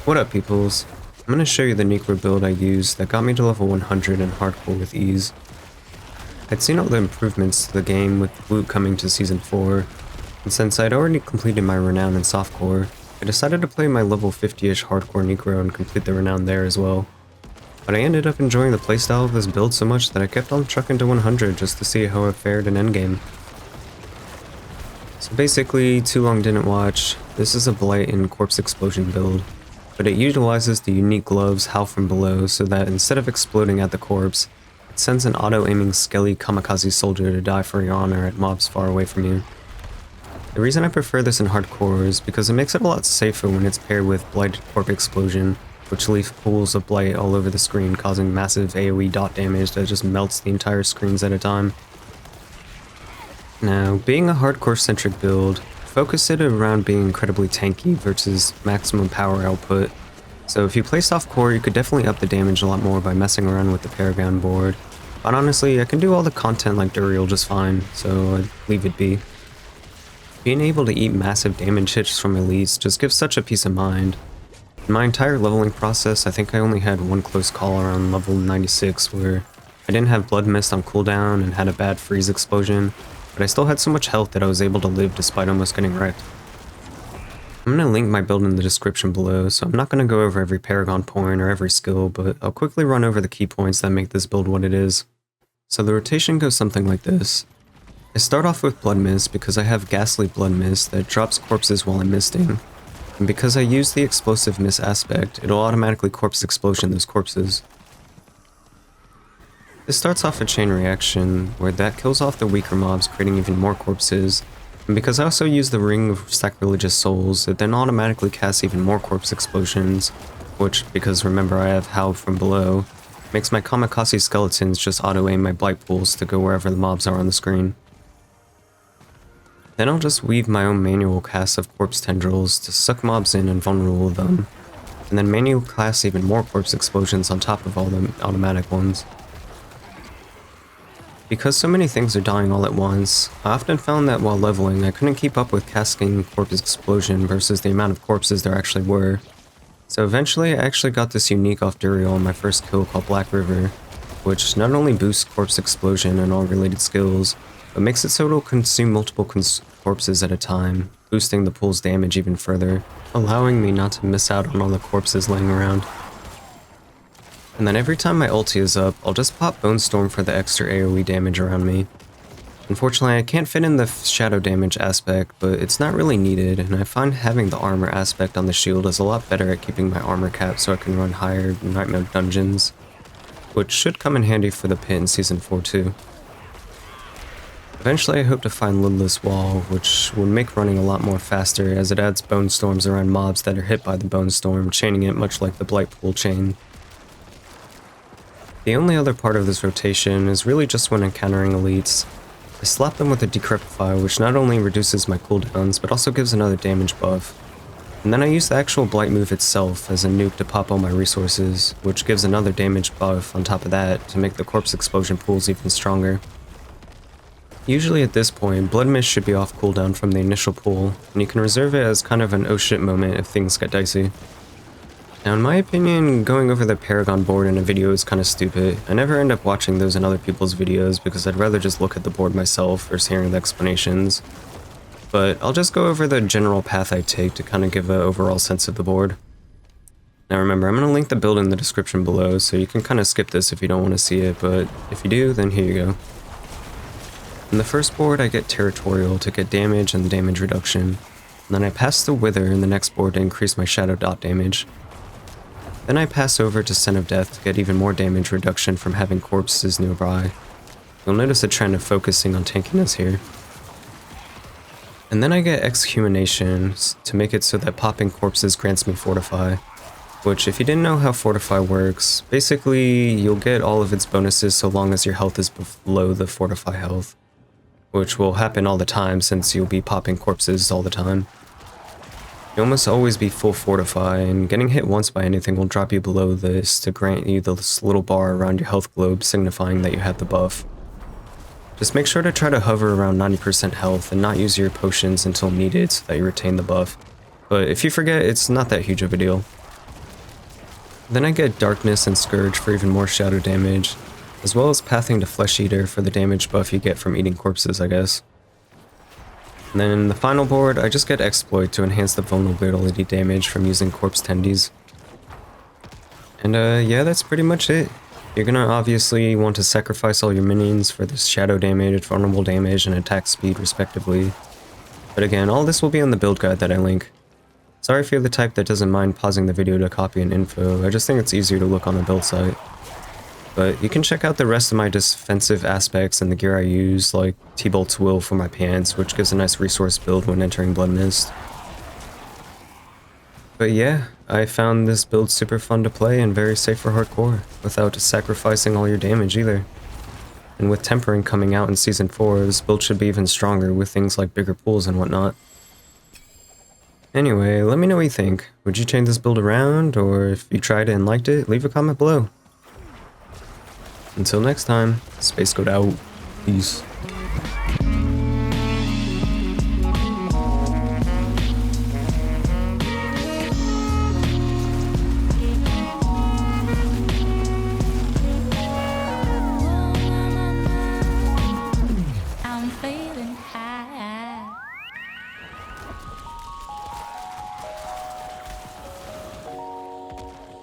What up, peoples? I'm going to show you the Necro build I used that got me to level 100 in hardcore with ease. I'd seen all the improvements to the game with loot coming to Season 4, and since I'd already completed my Renown in softcore, I decided to play my level 50-ish hardcore Necro and complete the Renown there as well. But I ended up enjoying the playstyle of this build so much that I kept on trucking to 100 just to see how it fared in endgame. So basically, too long didn't watch, this is a Blight and Corpse Explosion build. But it utilizes the unique gloves Howl from below so that instead of exploding at the corpse, it sends an auto-aiming skelly Kamikaze soldier to die for your honor at mobs far away from you. The reason I prefer this in hardcore is because it makes it a lot safer when it's paired with Blighted Corpse Explosion, which leaves pools of blight all over the screen causing massive AoE dot damage that just melts the entire screens at a time. Now, being a hardcore-centric build, focus it around being incredibly tanky versus maximum power output. So if you play softcore, you could definitely up the damage a lot more by messing around with the Paragon Board. But honestly, I can do all the content like Duriel just fine, so I'd leave it be. Being able to eat massive damage hits from elites just gives such a peace of mind. In my entire leveling process, I think I only had one close call around level 96 where I didn't have Blood Mist on cooldown and had a bad freeze explosion, but I still had so much health that I was able to live despite almost getting wrecked. I'm going to link my build in the description below, so I'm not going to go over every Paragon point or every skill, but I'll quickly run over the key points that make this build what it is. So the rotation goes something like this. I start off with Blood Mist because I have Ghastly Blood Mist that drops corpses while I'm misting, and because I use the Explosive Mist aspect, it'll automatically corpse explosion those corpses. This starts off a chain reaction, where that kills off the weaker mobs, creating even more corpses, and because I also use the Ring of Sacrilegious Souls, it then automatically casts even more corpse explosions, which, because remember I have Howl from below, makes my Kamikaze skeletons just auto-aim my Blight pools to go wherever the mobs are on the screen. Then I'll just weave my own manual casts of corpse tendrils to suck mobs in and vulnerable them, and then manual cast even more corpse explosions on top of all the automatic ones. Because so many things are dying all at once, I often found that while leveling I couldn't keep up with casting corpse explosion versus the amount of corpses there actually were. So eventually I actually got this unique off Duriel on my first kill called Black River, which not only boosts corpse explosion and all related skills, but makes it so it'll consume multiple corpses at a time, boosting the pool's damage even further, allowing me not to miss out on all the corpses laying around. And then every time my ulti is up, I'll just pop Bone Storm for the extra AoE damage around me. Unfortunately, I can't fit in the shadow damage aspect, but it's not really needed, and I find having the armor aspect on the shield is a lot better at keeping my armor cap so I can run higher night mode dungeons, which should come in handy for the pit in Season 4 too. Eventually I hope to find Lidless Wall, which would make running a lot more faster as it adds Bone Storms around mobs that are hit by the Bone Storm, chaining it much like the Blight Pool chain. The only other part of this rotation is really just when encountering elites. I slap them with a Decrepify, which not only reduces my cooldowns, but also gives another damage buff. And then I use the actual Blight move itself as a nuke to pop all my resources, which gives another damage buff on top of that to make the corpse explosion pools even stronger. Usually at this point, Blood Mist should be off cooldown from the initial pool, and you can reserve it as kind of an oh shit moment if things get dicey. Now in my opinion, going over the Paragon board in a video is kind of stupid. I never end up watching those in other people's videos because I'd rather just look at the board myself versus hearing the explanations. But I'll just go over the general path I take to kind of give an overall sense of the board. Now remember, I'm going to link the build in the description below, so you can kind of skip this if you don't want to see it, but if you do, then here you go. In the first board, I get Territorial to get damage and damage reduction, and then I pass the Wither in the next board to increase my shadow dot damage. Then I pass over to Scent of Death to get even more damage reduction from having corpses nearby. You'll notice a trend of focusing on tankiness here. And then I get Exhumanation to make it so that popping corpses grants me Fortify, which if you didn't know how Fortify works, basically you'll get all of its bonuses so long as your health is below the Fortify health, which will happen all the time since you'll be popping corpses all the time. You'll almost always be full Fortify, and getting hit once by anything will drop you below this to grant you this little bar around your health globe signifying that you have the buff. Just make sure to try to hover around 90% health and not use your potions until needed so that you retain the buff. But if you forget, it's not that huge of a deal. Then I get Darkness and Scourge for even more shadow damage, as well as Pathing to Flesh Eater for the damage buff you get from eating corpses, I guess. And then in the final board, I just get Exploit to enhance the vulnerability damage from using Corpse Tendies. And yeah, that's pretty much it. You're gonna obviously want to sacrifice all your minions for this shadow damage, vulnerable damage, and attack speed respectively. But again, all this will be on the build guide that I link. Sorry if you're the type that doesn't mind pausing the video to copy an info, I just think it's easier to look on the build site. But you can check out the rest of my defensive aspects and the gear I use, like T-Bolt's Will for my pants, which gives a nice resource build when entering Blood Mist. But yeah, I found this build super fun to play and very safe for hardcore, without sacrificing all your damage either. And with Tempering coming out in Season 4, this build should be even stronger with things like bigger pools and whatnot. Anyway, let me know what you think. Would you change this build around, or if you tried it and liked it, leave a comment below. Until next time, Space Goat out. Peace.